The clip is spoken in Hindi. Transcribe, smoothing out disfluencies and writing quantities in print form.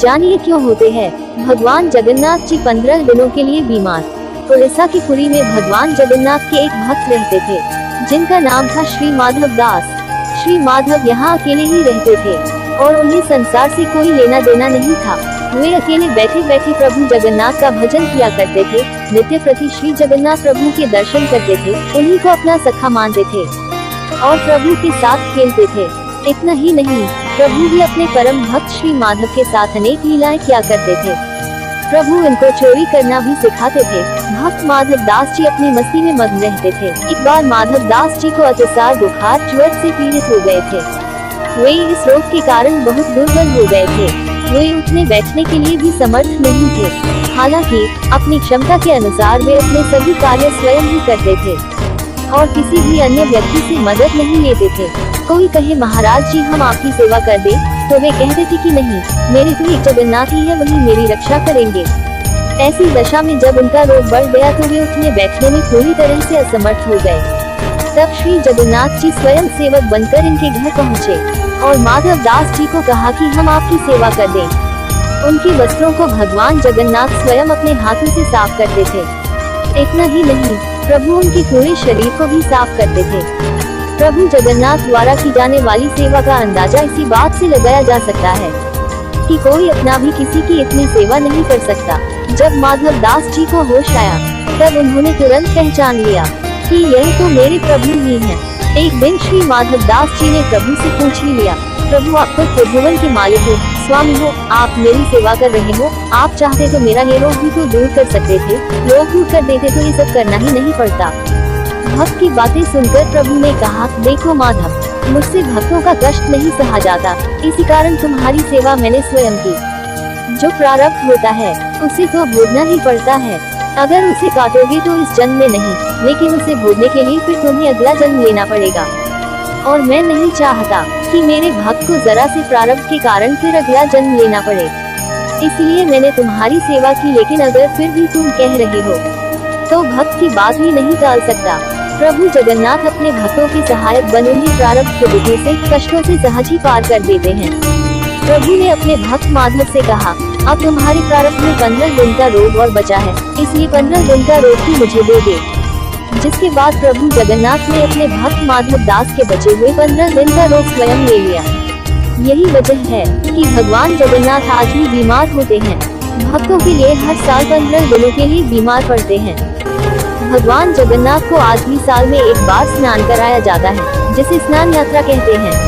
जानिए क्यों होते हैं भगवान जगन्नाथ जी 15 दिनों के लिए बीमार। उड़ीसा की पुरी में भगवान जगन्नाथ के एक भक्त रहते थे जिनका नाम था श्री माधव दास। श्री माधव यहाँ अकेले ही रहते थे और उन्हें संसार से कोई लेना देना नहीं था। वे अकेले बैठे बैठे प्रभु जगन्नाथ का भजन किया करते थे। नित्य प्रति श्री जगन्नाथ प्रभु के दर्शन करते थे, उन्हीं को अपना सखा मानते थे और प्रभु के साथ खेलते थे। इतना ही नहीं, प्रभु भी अपने परम भक्त श्री माधव के साथ अनेक लीलाएं किया करते थे। प्रभु इनको चोरी करना भी सिखाते थे। भक्त माधव दास जी अपनी मस्ती में मग्न रहते थे। एक बार माधव दास जी को अतिसार बुखार ज्वर से पीड़ित हो गए थे। वे इस रोग के कारण बहुत दुर्बल हो गए थे। वे उठने बैठने के लिए भी समर्थ नहीं थे। हालांकि अपनी क्षमता के अनुसार वे अपने सभी कार्य स्वयं ही करते थे और किसी भी अन्य व्यक्ति से मदद नहीं लेते थे। कोई कहे महाराज जी हम आपकी सेवा कर दे, तो वे कहते थे कि नहीं, मेरे तो एक जगन्नाथ ही है, वही मेरी रक्षा करेंगे। ऐसी दशा में जब उनका रोग बढ़ गया तो वे उठने बैठने में पूरी तरह से असमर्थ हो गए। तब श्री जगन्नाथ जी स्वयं सेवक बनकर इनके घर पहुँचे और माधव दास जी को कहा कि हम आपकी सेवा कर दें। उनके वस्त्रों को भगवान जगन्नाथ स्वयं अपने हाथों से साफ करते थे। इतना ही नहीं, प्रभु उनके पूरे शरीर को भी साफ करते थे। प्रभु जगन्नाथ द्वारा की जाने वाली सेवा का अंदाजा इसी बात से लगाया जा सकता है कि कोई अपना भी किसी की इतनी सेवा नहीं कर सकता। जब माधव दास जी को होश आया तब उन्होंने तुरंत पहचान लिया कि यह तो मेरे प्रभु ही हैं। एक दिन श्री माधव दास जी ने प्रभु से पूछ ही लिया, प्रभु आप तो त्रिभुवन के मालिक हो, स्वामी हो, आप मेरी सेवा कर रहे हो, आप चाहते तो मेरा ये रोग भी तो दूर कर सकते थे, रोग दूर कर देते तो ये सब करना ही नहीं पड़ता। भक्त की बातें सुनकर प्रभु ने कहा, देखो माधव, मुझसे भक्तों का कष्ट नहीं सहा जाता, इसी कारण तुम्हारी सेवा मैंने स्वयं की। जो प्रारब्ध होता है उसे तो भोगना ही पड़ता है। अगर उसे काटोगे तो इस जन्म में नहीं, लेकिन उसे भोगने के लिए फिर तुम्हें अगला जन्म लेना पड़ेगा। और मैं नहीं चाहता कि मेरे भक्त को जरा से प्रारब्ध के कारण फिर अगला जन्म लेना पड़े, इसलिए मैंने तुम्हारी सेवा की। लेकिन अगर फिर भी तुम कह रहे हो तो भक्त की बात ही नहीं टाल सकता। प्रभु जगन्नाथ अपने भक्तों के सहायक बन उन्हें प्रारब्ध के दुखों से कष्टों से सहज ही पार कर देते हैं। प्रभु ने अपने भक्त माधव से कहा, अब तुम्हारे प्रारब्ध में 15 दिन का रोग और बचा है, इसलिए 15 दिन का रोग ही मुझे दे दे। जिसके बाद प्रभु जगन्नाथ ने अपने भक्त माधव दास के बचे हुए 15 दिन का रोग स्वयं ले लिया। यही वजह है कि भगवान जगन्नाथ आज भी बीमार होते हैं। भक्तों के लिए हर साल 15 दिनों के लिए बीमार पड़ते हैं। भगवान जगन्नाथ को आज भी साल में एक बार स्नान कराया जाता है, जिसे स्नान यात्रा कहते हैं।